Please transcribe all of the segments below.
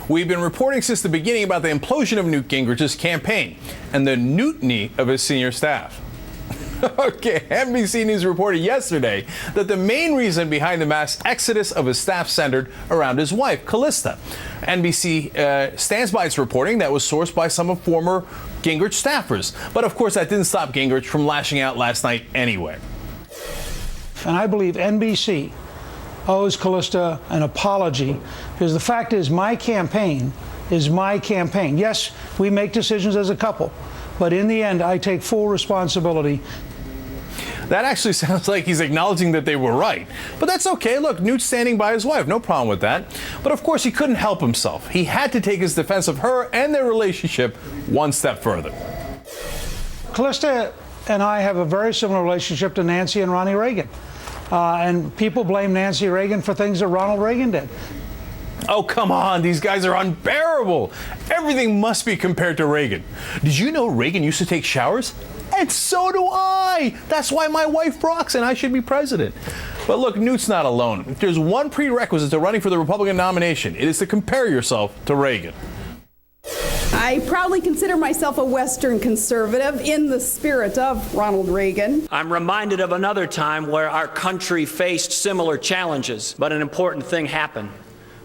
We've been reporting since the beginning about the implosion of Newt Gingrich's campaign and the Newtony of his senior staff. Okay, NBC News reported yesterday that the main reason behind the mass exodus of his staff centered around his wife, Callista. NBC stands by its reporting that was sourced by some of former Gingrich staffers. But of course, that didn't stop Gingrich from lashing out last night anyway. And I believe NBC owes Callista an apology, because the fact is my campaign is my campaign. Yes, we make decisions as a couple, but in the end, I take full responsibility. That actually sounds like he's acknowledging that they were right. But that's okay. Look, Newt's standing by his wife. No problem with that. But of course, he couldn't help himself. He had to take his defense of her and their relationship one step further. Callista and I have a very similar relationship to Nancy and Ronnie Reagan. And people blame Nancy Reagan for things that Ronald Reagan did. Oh, come on. These guys are unbearable. Everything must be compared to Reagan. Did you know Reagan used to take showers? And so do I. That's why my wife rocks and I should be president. But look, Newt's not alone. If there's one prerequisite to running for the Republican nomination, it is to compare yourself to Reagan. I proudly consider myself a Western conservative in the spirit of Ronald Reagan. I'm reminded of another time where our country faced similar challenges, but an important thing happened.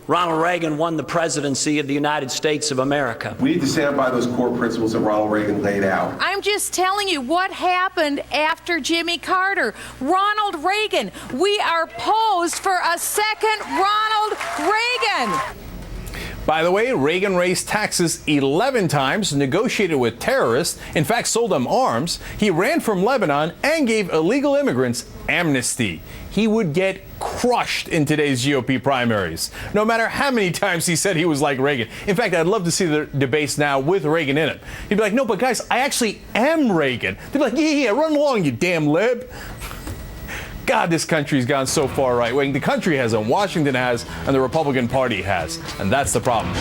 Ronald Reagan won the presidency of the United States of America. We need to stand by those core principles that Ronald Reagan laid out. I'm just telling you what happened after Jimmy Carter. Ronald Reagan. We are posed for a second Ronald Reagan. By the way, Reagan raised taxes 11 times, negotiated with terrorists, in fact sold them arms. He ran from Lebanon and gave illegal immigrants amnesty. He would get crushed in today's GOP primaries, no matter how many times he said he was like Reagan. In fact, I'd love to see the debates now with Reagan in it. He'd be like, no, but guys, I actually am Reagan. They'd be like, yeah, run along, you damn lib. God, this country's gone so far right wing. The country hasn't, Washington has, and the Republican Party has. And that's the problem.